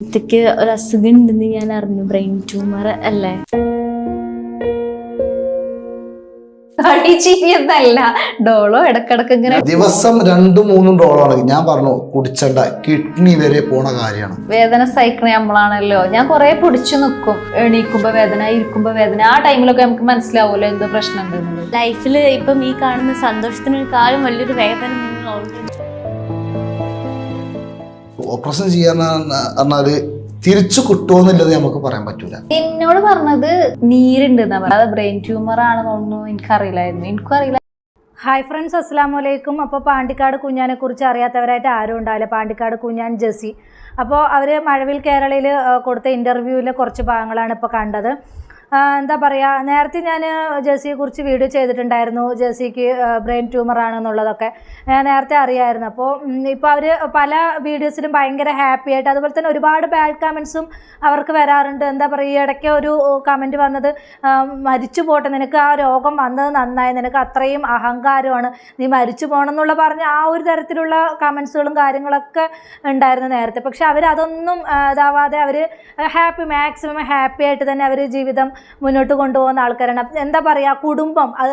ഇതൊക്കെ ഒരു അസുഖം ഉണ്ടെന്ന് ഞാൻ അറിഞ്ഞു. ബ്രെയിൻ ട്യൂമർ അല്ലേ? ചിരിയൊന്നല്ല, ഡോളോ ഇടക്കിടക്ക് ഇങ്ങനെ ദിവസം 2-3 ഡോളാണ്. ഞാൻ പറഞ്ഞു കുടിച്ചണ്ട, കിഡ്നി വരെ പോണ കാര്യമാണ്. വേദന സഹിക്കണേ നമ്മളാണല്ലോ. ഞാൻ കുറെ പിടിച്ചു നിൽക്കും, എണീക്കുമ്പോ വേദന, ഇരിക്കുമ്പോ വേദന. ആ ടൈമിലൊക്കെ നമുക്ക് മനസ്സിലാവുമല്ലോ എന്തോ പ്രശ്നം ഉണ്ടെന്നുള്ളത്. ലൈഫിൽ ഇപ്പം ഈ കാണുന്ന സന്തോഷത്തിനേക്കാളും വലിയൊരു വേദന നിങ്ങൾ ഓൾറെഡി ഓപ്പറേഷൻ ചെയ്യാൻ പറഞ്ഞാല് തിരിച്ചു കിട്ടുമോന്നില്ലത് നമുക്ക് പറയാൻ പറ്റൂല. എന്നോട് പറഞ്ഞത് നീരുണ്ടെന്നാ പറഞ്ഞത്. അത് ബ്രെയിൻ ട്യൂമർ ആണെന്നൊന്നും എനിക്കറിയില്ലായിരുന്നു. എനിക്കും അറിയില്ല. ഹായ് ഫ്രണ്ട്സ്, അസ്സലാമു അലൈക്കും. അപ്പോൾ പാണ്ടിക്കാട് കുഞ്ഞാനെ കുറിച്ച് അറിയാത്തവരായിട്ട് ആരും ഉണ്ടാവില്ല. പാണ്ടിക്കാട് കുഞ്ഞാൻ ജെസ്സി. അപ്പോൾ അവർ മഴവിൽ കേരളയിൽ കൊടുത്ത ഇൻ്റർവ്യൂവിലെ കുറച്ച് ഭാഗങ്ങളാണ് ഇപ്പോൾ കണ്ടത്. എന്താ പറയുക, നേരത്തെ ഞാൻ ജെസ്സിയെക്കുറിച്ച് വീഡിയോ ചെയ്തിട്ടുണ്ടായിരുന്നു. ജെസ്സിക്ക് ബ്രെയിൻ ട്യൂമർ ആണെന്നുള്ളതൊക്കെ നേരത്തെ അറിയാമായിരുന്നു. അപ്പോൾ ഇപ്പോൾ അവർ പല വീഡിയോസിലും ഭയങ്കര ഹാപ്പി ആയിട്ട്, അതുപോലെ തന്നെ ഒരുപാട് ബാഡ് കമൻസും അവർക്ക് വരാറുണ്ട്. എന്താ പറയുക, ഈ ഇടയ്ക്ക് ഒരു കമൻറ്റ് വന്നത്, മരിച്ചു പോട്ടെ, നിനക്ക് ആ രോഗം വന്നത് നന്നായി, നിനക്ക് അത്രയും അഹങ്കാരമാണ്, നീ മരിച്ചു പോകണം എന്നുള്ള പറഞ്ഞ ആ ഒരു തരത്തിലുള്ള കമൻസുകളും കാര്യങ്ങളൊക്കെ ഉണ്ടായിരുന്നു നേരത്തെ. പക്ഷെ അവരതൊന്നും ഇതാവാതെ അവർ മാക്സിമം ഹാപ്പി ആയിട്ട് തന്നെ അവർ ജീവിതം മുന്നോട്ട് കൊണ്ടുപോകുന്ന ആൾക്കാരാണ്. എന്താ പറയുക, കുടുംബം, അത്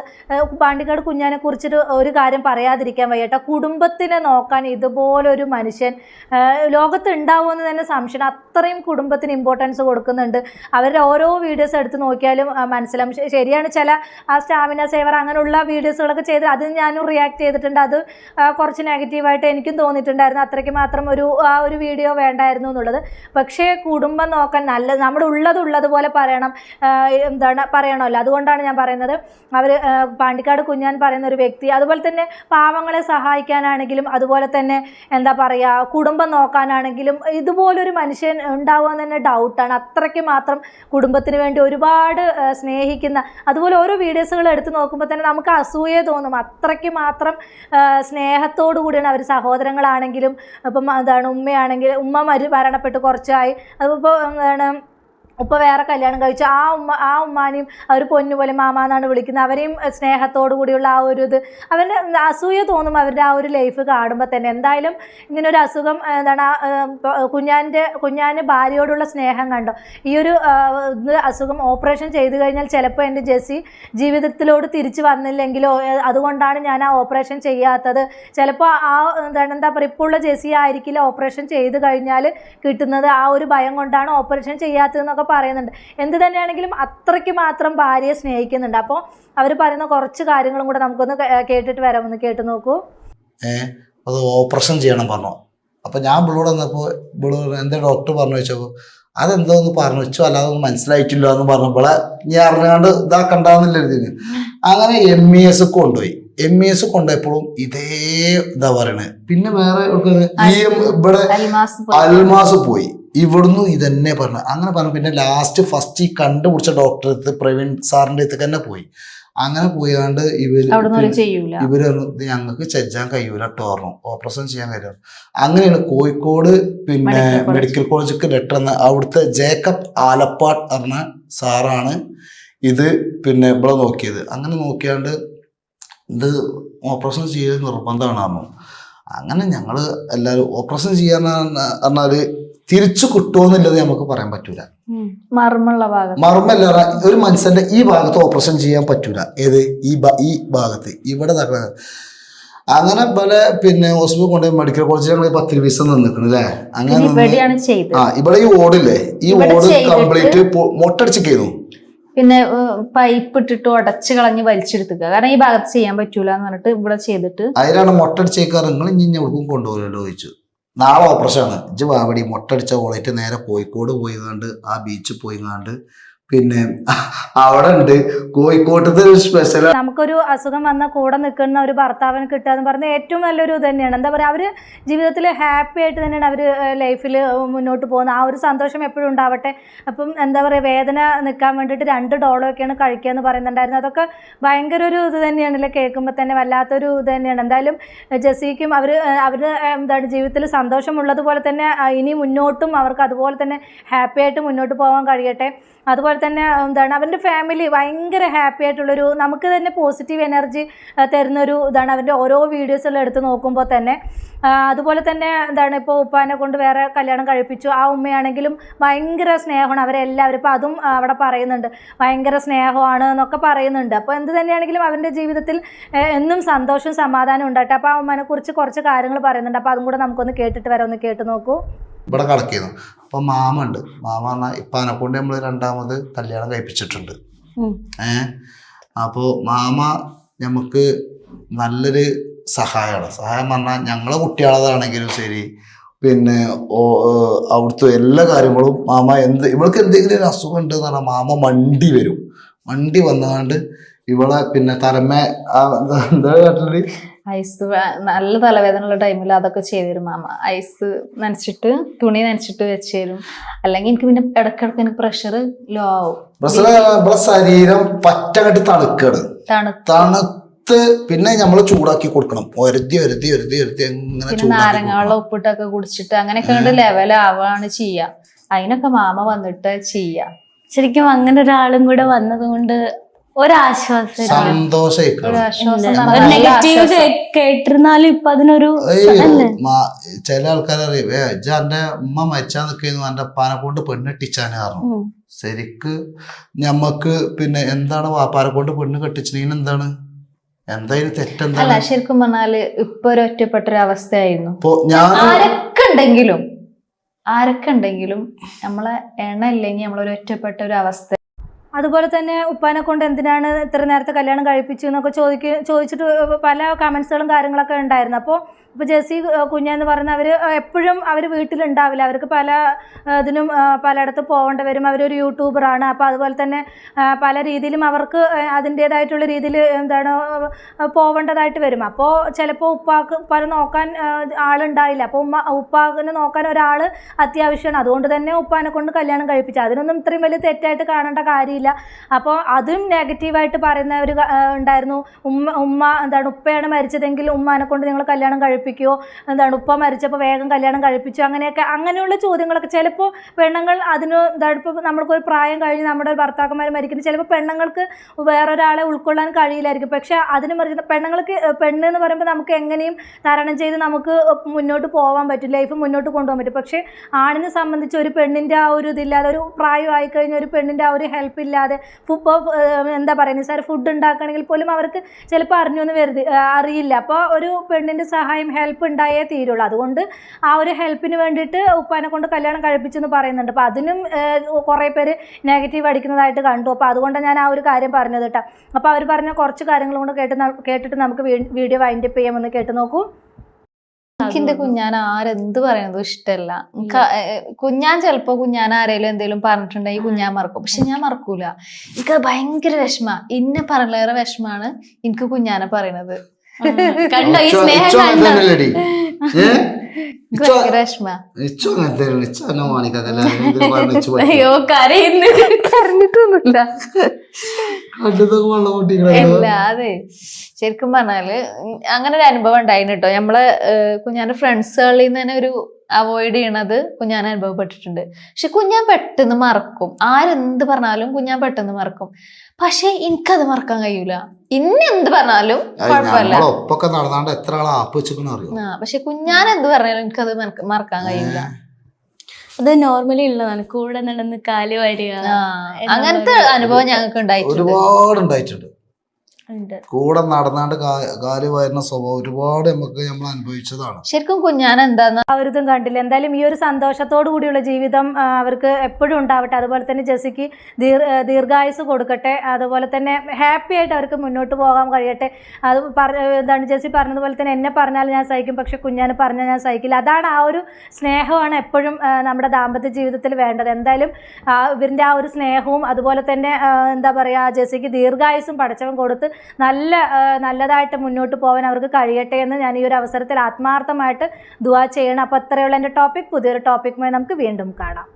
പാണ്ടിക്കാട് കുഞ്ഞാനെ കുറിച്ചിട്ട് ഒരു കാര്യം പറയാതിരിക്കാൻ വയ്യട്ടെ. കുടുംബത്തിനെ നോക്കാൻ ഇതുപോലൊരു മനുഷ്യൻ ലോകത്ത് ഉണ്ടാവുമെന്ന് തന്നെ സംശയം. അത്രയും കുടുംബത്തിന് ഇമ്പോർട്ടൻസ് കൊടുക്കുന്നുണ്ട്. അവരുടെ ഓരോ വീഡിയോസ് എടുത്ത് നോക്കിയാലും മനസ്സിലാവും. ശരിയാണ്, ചില ആ സ്റ്റാമിന സേവർ അങ്ങനെയുള്ള വീഡിയോസുകളൊക്കെ ചെയ്ത് അത് ഞാനും റിയാക്ട് ചെയ്തിട്ടുണ്ട്. അത് കുറച്ച് നെഗറ്റീവായിട്ട് എനിക്കും തോന്നിയിട്ടുണ്ടായിരുന്നു. അത്രയ്ക്ക് മാത്രം ആ ഒരു വീഡിയോ വേണ്ടായിരുന്നു എന്നുള്ളത്. പക്ഷേ കുടുംബം നോക്കാൻ നമ്മുടെ ഉള്ളതുപോലെ പറയണം, എന്താണ് പറയണമല്ലോ. അതുകൊണ്ടാണ് ഞാൻ പറയുന്നത്, അവർ പാണ്ടിക്കാട് കുഞ്ഞാൻ പറയുന്ന ഒരു വ്യക്തി, അതുപോലെ തന്നെ പാവങ്ങളെ സഹായിക്കാനാണെങ്കിലും, അതുപോലെ തന്നെ എന്താ പറയുക, കുടുംബം നോക്കാനാണെങ്കിലും ഇതുപോലൊരു മനുഷ്യൻ ഉണ്ടാവുക തന്നെ ഡൗട്ടാണ്. അത്രയ്ക്ക് മാത്രം കുടുംബത്തിന് വേണ്ടി ഒരുപാട് സ്നേഹിക്കുന്ന, അതുപോലെ ഓരോ വീഡിയോസുകൾ എടുത്ത് നോക്കുമ്പോൾ തന്നെ നമുക്ക് അസൂയ തോന്നും. അത്രയ്ക്ക് മാത്രം സ്നേഹത്തോടു കൂടിയാണ് അവർ. സഹോദരങ്ങളാണെങ്കിലും ഇപ്പം എന്താണ്, ഉമ്മയാണെങ്കിലും, ഉമ്മ മരണപ്പെട്ട് കുറച്ചായി, അതിപ്പോൾ എന്താണ്, ഉപ്പ വേറെ കല്യാണം കഴിച്ചു. ആ ഉമ്മാനെയും അവർ പൊന്നുപോലെ മാമ എന്നാണ് വിളിക്കുന്നത്. അവരെയും സ്നേഹത്തോടു കൂടിയുള്ള ആ ഒരു ഇത്, അവരുടെ അസൂയ തോന്നും അവരുടെ ആ ഒരു ലൈഫ് കാണുമ്പോൾ തന്നെ. എന്തായാലും ഇങ്ങനൊരു അസുഖം എന്താണ്, കുഞ്ഞാൻ്റെ ഭാര്യയോടുള്ള സ്നേഹം കണ്ടോ. ഈ ഒരു അസുഖം ഓപ്പറേഷൻ ചെയ്തു കഴിഞ്ഞാൽ ചിലപ്പോൾ എൻ്റെ ജെസ്സി ജീവിതത്തിലോട് തിരിച്ചു വന്നില്ലെങ്കിലോ, അതുകൊണ്ടാണ് ഞാൻ ആ ഓപ്പറേഷൻ ചെയ്യാത്തത്. ചിലപ്പോൾ എന്താ പറയുക, ഇപ്പോൾ ഉള്ള ജെസ്സി ആയിരിക്കില്ല ഓപ്പറേഷൻ ചെയ്ത് കഴിഞ്ഞാൽ കിട്ടുന്നത്. ആ ഒരു ഭയം കൊണ്ടാണ് ഓപ്പറേഷൻ ചെയ്യാത്തതെന്നൊക്കെ പറയുന്നുണ്ട്. എന്ത് തന്നെയാണെങ്കിലും അത്രയ്ക്ക് മാത്രം ഭാര്യയെ സ്നേഹിക്കുന്നുണ്ട്. അപ്പോൾ അവർ പറയുന്ന കുറച്ച് കാര്യങ്ങളും കൂടെ നമുക്കൊന്ന് കേട്ടിട്ട് വരാമെന്ന്. കേട്ട് നോക്കൂ. അത് ഓപ്പറേഷൻ ചെയ്യണം പറഞ്ഞു. അപ്പോൾ ഞാൻ ബിളോട് വന്നപ്പോൾ എന്താ ഡോക്ടർ പറഞ്ഞു വെച്ചപ്പോൾ അതെന്തോന്ന് പറഞ്ഞു വെച്ചോ, അല്ലാതെ ഒന്നും മനസ്സിലായിട്ടില്ല എന്ന് പറഞ്ഞപ്പോൾ ഞാൻ അറിഞ്ഞാണ്ട് ഇതാക്കണ്ടെന്നില്ല ഇതിന്. അങ്ങനെ MES കൊണ്ടുപോയി. MES കൊണ്ടുപോയപ്പോഴും ഇതേ ഇതാ പറയണേ. പിന്നെ വേറെ ഇവിടെ അൽമാസ് പോയി, ഇവിടുന്ന് ഇതന്നെ പറഞ്ഞു. അങ്ങനെ പറഞ്ഞു. പിന്നെ ഫസ്റ്റ് ഈ കണ്ടുപിടിച്ച ഡോക്ടറെ അടുത്ത്, പ്രവീൺ സാറിന്റെ അടുത്ത് തന്നെ പോയി. അങ്ങനെ പോയാണ്ട് ഇവര് ഞങ്ങൾക്ക് ചെയ്യാൻ കഴിയൂല ടോർണം, ഓപ്പറേഷൻ ചെയ്യാൻ കഴിയില്ല. അങ്ങനെയാണ് കോഴിക്കോട് പിന്നെ മെഡിക്കൽ കോളേജിലേക്ക് ലെറ്റർ എന്ന അവിടുത്തെ ജേക്കബ് ആലപ്പാട് പറഞ്ഞ സാറാണ് ഇത് പിന്നെ ഇവിടെ നോക്കിയത്. അങ്ങനെ നോക്കിയാണ്ട് ഇത് ഓപ്പറേഷൻ ചെയ്ത് നിർബന്ധമാണ്. അങ്ങനെ ഞങ്ങൾ എല്ലാവരും ഓപ്പറേഷൻ ചെയ്യാൻ പറഞ്ഞാല് തിരിച്ചു കിട്ടുമോന്നില്ലത് നമുക്ക് പറയാൻ പറ്റൂല. മർമ്മല്ല, ഒരു മനുഷ്യന്റെ ഈ ഭാഗത്ത് ഓപ്പറേഷൻ ചെയ്യാൻ പറ്റൂല. ഏത് ഈ ഭാഗത്ത് ഇവിടെ അങ്ങനെ പല പിന്നെ ഹോസ്പിറ്റൽ കൊണ്ടുപോയി മെഡിക്കൽ കോളേജിൽ ഞങ്ങൾ 10 ദിവസം നിന്നിട്ടുണ്ട് അല്ലേ. അങ്ങനെ ഇവിടെ ഈ ഓടില്ലേ, ഈ ഓട് കംപ്ലീറ്റ് മൊട്ടടിച്ചിരിക്കുന്നു. പിന്നെ പൈപ്പ് ഇട്ടിട്ട് ഉടച്ചു കളഞ്ഞ് വലിച്ചെടുത്തുക. കാരണം ഈ ഭാഗത്ത് ചെയ്യാൻ പറ്റൂല എന്ന് പറഞ്ഞിട്ട് ഇവിടെ ചെയ്തിട്ട് അതിലാണ് മൊട്ടടിച്ചേക്കാറ്. നിങ്ങൾ ഇനി എവിടേക്കും കൊണ്ടുപോകലോ ചോദിച്ചു. നാളെ ഓപ്പറേഷനാണ്, ഇജ്ജ് വാവടി മൊട്ടടിച്ച ഓളായിട്ട് നേരെ കോഴിക്കോട് പോയിങ്ങാണ്ട് ആ ബീച്ചിൽ പോയിങ്ങാണ്ട് പിന്നെ അവിടെ ഉണ്ട് കോഴിക്കോട്ടത്തെ ഒരു സ്പെഷ്യൽ. നമുക്കൊരു അസുഖം വന്നാൽ കൂടെ നിൽക്കുന്ന ഒരു ഭർത്താവിന് കിട്ടുക എന്ന് പറഞ്ഞാൽ ഏറ്റവും നല്ലൊരു ഇത് തന്നെയാണ്. എന്താ പറയുക, അവർ ജീവിതത്തിൽ ഹാപ്പി ആയിട്ട് തന്നെയാണ് അവർ ലൈഫിൽ മുന്നോട്ട് പോകുന്നത്. ആ ഒരു സന്തോഷം എപ്പോഴും ഉണ്ടാവട്ടെ. അപ്പം എന്താ പറയുക, വേദന നിൽക്കാൻ വേണ്ടിയിട്ട് $2 കഴിക്കുക എന്ന് പറയുന്നുണ്ടായിരുന്നു. അതൊക്കെ ഭയങ്കര ഒരു ഇത് തന്നെയാണല്ലേ, കേൾക്കുമ്പോൾ തന്നെ വല്ലാത്തൊരു ഇത് തന്നെയാണ്. എന്തായാലും ജെസ്സിക്കും അവരുടെ എന്താണ് ജീവിതത്തിൽ സന്തോഷമുള്ളതുപോലെ തന്നെ ഇനി മുന്നോട്ടും അവർക്ക് അതുപോലെ തന്നെ ഹാപ്പി ആയിട്ട് മുന്നോട്ട് പോകാൻ കഴിയട്ടെ. അതുപോലെ അതുപോലെ തന്നെ എന്താണ് അവൻ്റെ ഫാമിലി ഭയങ്കര ഹാപ്പി ആയിട്ടുള്ളൊരു, നമുക്ക് തന്നെ പോസിറ്റീവ് എനർജി തരുന്നൊരു ഇതാണ് അവൻ്റെ ഓരോ വീഡിയോസെല്ലാം എടുത്ത് നോക്കുമ്പോൾ തന്നെ. അതുപോലെ തന്നെ എന്താണ് ഇപ്പോൾ ഉപ്പാനെ കൊണ്ട് വേറെ കല്യാണം കഴിപ്പിച്ചു, ആ ഉമ്മയാണെങ്കിലും ഭയങ്കര സ്നേഹമാണ് അവരെല്ലാവരും. ഇപ്പോൾ അതും അവിടെ പറയുന്നുണ്ട്, ഭയങ്കര സ്നേഹമാണ് എന്നൊക്കെ പറയുന്നുണ്ട്. അപ്പോൾ എന്ത് തന്നെയാണെങ്കിലും അവൻ്റെ ജീവിതത്തിൽ എന്നും സന്തോഷവും സമാധാനവും ഉണ്ടായിട്ട്. അപ്പോൾ ആ ഉമ്മനെ കുറിച്ച് കുറച്ച് കാര്യങ്ങൾ പറയുന്നുണ്ട്. അപ്പോൾ അതും കൂടെ നമുക്കൊന്ന് കേട്ടിട്ട് വരാം, ഒന്ന് കേട്ട് നോക്കൂ. ഇവിടെ കിടക്കുന്നു. അപ്പം മാമ ഉണ്ട്. മാമ പറഞ്ഞാൽ ഇപ്പാനെ കൊണ്ട് നമ്മൾ രണ്ടാമത് കല്യാണം കഴിപ്പിച്ചിട്ടുണ്ട്. അപ്പോൾ മാമ നമുക്ക് നല്ലൊരു സഹായമാണ്. സഹായം പറഞ്ഞാൽ ഞങ്ങളെ കുട്ടികളതാണെങ്കിലും ശരി, പിന്നെ അവിടുത്തെ എല്ലാ കാര്യങ്ങളും മാമ ഇവൾക്ക് എന്തെങ്കിലും ഒരു അസുഖം ഉണ്ട് എന്ന് പറഞ്ഞാൽ മാമ മണ്ടി വരും. മണ്ടി വന്നുകൊണ്ട് ഇവളെ പിന്നെ തലമേ എന്താ കേട്ടിട്ട് ഐസ് നല്ല തലവേദന ഉള്ള ടൈമിൽ അതൊക്കെ ചെയ്തു തരും മാമ. ഐസ് നനച്ചിട്ട് തുണി നനച്ചിട്ട് വെച്ച് തരും. അല്ലെങ്കിൽ എനിക്ക് പിന്നെ ഇടക്കിടക്ക് എനിക്ക് പ്രഷർ ലോ ആവും. ഇവിടെ ശരീരം പറ്റങ്ങട്ട് തണുക്കാണ്. തണുത്ത് പിന്നെ നമ്മള് ചൂടാക്കി കൊടുക്കണം. ഒരുതി പിന്നെ നാരങ്ങ വെള്ളം ഉപ്പിട്ടൊക്കെ കുടിച്ചിട്ട് അങ്ങനെയൊക്കെ കൊണ്ട് ലെവലാവാണ് ചെയ്യാ. അതിനൊക്കെ മാമ വന്നിട്ട് ചെയ്യാ. ശരിക്കും അങ്ങനെ ഒരാളും കൂടെ വന്നത് കൊണ്ട് ഒരാശ്വാസം, നെഗറ്റീവ് കേട്ടിരുന്നാലും ഇപ്പൊ അതിനൊരു ചില ആൾക്കാരറിയാം എന്റെ ഉമ്മ മരിച്ചാൽ നിൽക്കുന്നു എന്റെ അപ്പാനെ കൊണ്ട് പെണ്ണെട്ടിച്ചാന് കാരണം. ശരിക്ക് ഞമ്മക്ക് പിന്നെ എന്താണ് വാപ്പാനെ കൊണ്ട് പെണ്ണ് കെട്ടിച്ചിന് എന്താണ് എന്തായാലും തെറ്റെന്താ? അല്ല ശരിക്കും പറഞ്ഞാല് ഇപ്പൊ ഒരു ഒറ്റപ്പെട്ടൊരു അവസ്ഥയായിരുന്നു. ആരൊക്കെ ഉണ്ടെങ്കിലും നമ്മളെ എണ്ണ ഇല്ലെങ്കിൽ നമ്മളൊരു ഒറ്റപ്പെട്ട ഒരു അവസ്ഥ. അതുപോലെ തന്നെ ഉപ്പാനെ കൊണ്ട് എന്തിനാണ് ഇത്ര നേരത്തെ കല്യാണം കഴിപ്പിച്ചു എന്നൊക്കെ ചോദിച്ചിട്ട് പല കമൻസുകളും കാര്യങ്ങളൊക്കെ ഉണ്ടായിരുന്നു. അപ്പോൾ ഇപ്പോൾ ജെസ്സി കുഞ്ഞെന്ന് പറയുന്ന അവർ എപ്പോഴും അവർ വീട്ടിലുണ്ടാവില്ല. അവർക്ക് പല ഇതിനും പലയിടത്ത് പോകേണ്ടി വരും. അവരൊരു യൂട്യൂബറാണ്. അപ്പോൾ അതുപോലെ തന്നെ പല രീതിയിലും അവർക്ക് അതിൻ്റേതായിട്ടുള്ള രീതിയിൽ എന്താണ് പോവേണ്ടതായിട്ട് വരും. അപ്പോൾ ചിലപ്പോൾ ഉപ്പാനെ നോക്കാൻ ആളുണ്ടാവില്ല. അപ്പോൾ ഉപ്പാനെ നോക്കാൻ ഒരാൾ അത്യാവശ്യമാണ്. അതുകൊണ്ട് തന്നെ ഉപ്പാനെ കൊണ്ട് കല്യാണം കഴിപ്പിച്ചു. അതിനൊന്നും ഇത്രയും വലിയ തെറ്റായിട്ട് കാണേണ്ട കാര്യമില്ല. അപ്പോൾ അതും നെഗറ്റീവായിട്ട് പറയുന്നവർ ഉണ്ടായിരുന്നു. ഉമ്മ എന്താണ് ഉപ്പയാണ് മരിച്ചതെങ്കിൽ ഉമ്മാനെ കൊണ്ട് നിങ്ങൾ കല്യാണം കഴിപ്പിക്കുമോ, എന്താണ് ഉപ്പ മരിച്ചപ്പോൾ വേഗം കല്യാണം കഴിപ്പിച്ചു, അങ്ങനെയുള്ള ചോദ്യങ്ങളൊക്കെ. ചിലപ്പോൾ പെണ്ണുങ്ങൾ അതിന് എന്താണ് ഇപ്പോൾ നമ്മൾക്കൊരു പ്രായം കഴിഞ്ഞ് നമ്മുടെ ഭർത്താക്കന്മാർ മരിക്കുന്നത് ചിലപ്പോൾ പെണ്ണുങ്ങൾക്ക് വേറൊരാളെ ഉൾക്കൊള്ളാൻ കഴിയില്ലായിരിക്കും. പക്ഷെ അതിന് മറിച്ച് പെണ്ണ് എന്ന് പറയുമ്പോൾ നമുക്ക് എങ്ങനെയും തരണം ചെയ്ത് നമുക്ക് മുന്നോട്ട് പോകാൻ പറ്റും, ലൈഫ് മുന്നോട്ട് കൊണ്ടുപോകാൻ പറ്റും. പക്ഷേ ആണിനെ സംബന്ധിച്ച് ഒരു പെണ്ണിൻ്റെ ആ ഒരു ഇതില്ലാതെ, ഒരു പ്രായമായി കഴിഞ്ഞ ഒരു പെണ്ണിൻ്റെ ആ ഒരു ഹെൽപ്പ് ഇല്ലാതെ, എന്താ പറയുക, സാർ ഫുഡ് ഉണ്ടാക്കുകയാണെങ്കിൽ പോലും അവർക്ക് ചിലപ്പോൾ അറിയില്ല. അപ്പോൾ ഒരു പെണ്ണിൻ്റെ സഹായം ഹെൽപ്പ് ഉണ്ടായേ തീരുള്ളൂ. അതുകൊണ്ട് ആ ഒരു ഹെൽപ്പിന് വേണ്ടിയിട്ട് ഉപ്പാനെ കൊണ്ട് കല്യാണം കഴിപ്പിച്ചു എന്ന് പറയുന്നുണ്ട്. അപ്പോൾ അതിനും കുറേ പേര് നെഗറ്റീവ് അടിക്കുന്നതായിട്ട് കണ്ടു. അപ്പോൾ അതുകൊണ്ടാണ് ഞാൻ ആ ഒരു കാര്യം പറഞ്ഞത് കേട്ടോ. അപ്പോൾ അവർ പറഞ്ഞ കുറച്ച് കാര്യങ്ങളും കൂടെ കേട്ടിട്ട് നമുക്ക് വീഡിയോ വൈൻഡപ്പ് ചെയ്യാമെന്ന് കേട്ട് നോക്കൂ. എനിക്കെന്റെ കുഞ്ഞാൻ ആരെന്ത് പറയുന്നതും ഇഷ്ടമല്ല. കുഞ്ഞാൻ ചിലപ്പോ കുഞ്ഞാൻ ആരെങ്കിലും എന്തെങ്കിലും പറഞ്ഞിട്ടുണ്ടെങ്കിൽ കുഞ്ഞാൻ മറക്കും. പക്ഷെ ഞാൻ മറക്കൂല. എനിക്ക് ഭയങ്കര വിഷമ. ഇന്നെ പറഞ്ഞേറെ വിഷമാണ് എനിക്ക് കുഞ്ഞാനെ പറയണത്. കണ്ടോ ഈ സ്നേഹം കണ്ടോ? അയ്യോ കരയുന്നു. കരഞ്ഞിട്ടൊന്നുമില്ല. ഇല്ല അതെ ശരിക്കും പറഞ്ഞാല് അങ്ങനെ ഒരു അനുഭവം ഉണ്ടായിരുന്നു കേട്ടോ. നമ്മളെ കുഞ്ഞാന്റെ ഫ്രണ്ട്സുകളിൽ നിന്ന് തന്നെ ഒരു അവോയ്ഡ് ചെയ്യണത് കുഞ്ഞാൻ അനുഭവപ്പെട്ടിട്ടുണ്ട്. പക്ഷെ കുഞ്ഞാൻ പെട്ടെന്ന് മറക്കും. ആരെന്ത് പറഞ്ഞാലും കുഞ്ഞാൻ പെട്ടെന്ന് മറക്കും. പക്ഷെ എനിക്കത് മറക്കാൻ കഴിയൂല. ഇന്നെന്ത് പറഞ്ഞാലും കുഴപ്പമില്ല. പക്ഷെ കുഞ്ഞാൻ എന്ത് പറഞ്ഞാലും എനിക്കത് മറക്കാൻ കഴിയൂല. അത് നോർമലി ഉള്ളതാണ്. കൂടെ നടന്ന് കാല് വരിക, അങ്ങനത്തെ അനുഭവം ഞങ്ങൾക്ക് ഒരുപാടുണ്ടായിട്ടുണ്ട്. കൂടെ നടന്നാണ്ട് കാല് വരുന്ന സ്വഭാവം ഒരുപാട് നമ്മൾ അനുഭവിച്ചതാണ്. ശരിക്കും കുഞ്ഞാൻ എന്താന്ന് അവരിതും കണ്ടില്ല. എന്തായാലും ഈ ഒരു സന്തോഷത്തോടു കൂടിയുള്ള ജീവിതം അവർക്ക് എപ്പോഴും ഉണ്ടാവട്ടെ. അതുപോലെ തന്നെ ജെസ്സിക്ക് ദീർഘായുസ് കൊടുക്കട്ടെ. അതുപോലെ തന്നെ ഹാപ്പി ആയിട്ട് അവർക്ക് മുന്നോട്ട് പോകാൻ കഴിയട്ടെ. അത് എന്താണ് ജെസ്സി പറഞ്ഞതുപോലെ തന്നെ എന്നെ പറഞ്ഞാൽ ഞാൻ സഹിക്കും, പക്ഷെ കുഞ്ഞാന് പറഞ്ഞാൽ ഞാൻ സഹിക്കില്ല. അതാണ് ആ ഒരു സ്നേഹമാണ് എപ്പോഴും നമ്മുടെ ദാമ്പത്യ ജീവിതത്തിൽ വേണ്ടത്. എന്തായാലും ഇവരിൻ്റെ ആ ഒരു സ്നേഹവും അതുപോലെ തന്നെ എന്താ പറയുക, ജെസ്സിക്ക് ദീർഘായുസും പടച്ചവൻ കൊടുത്ത് നല്ലതായിട്ട് മുന്നോട്ട് പോകാൻ അവർക്ക് കഴിയട്ടെ എന്ന് ഞാൻ ഈ ഒരു അവസരത്തിൽ ആത്മാർത്ഥമായിട്ട് ദുആ ചെയ്യണം. അപ്പോൾ അത്രയുള്ള എൻ്റെ ടോപ്പിക്. പുതിയൊരു ടോപ്പിക്കുമായി നമുക്ക് വീണ്ടും കാണാം.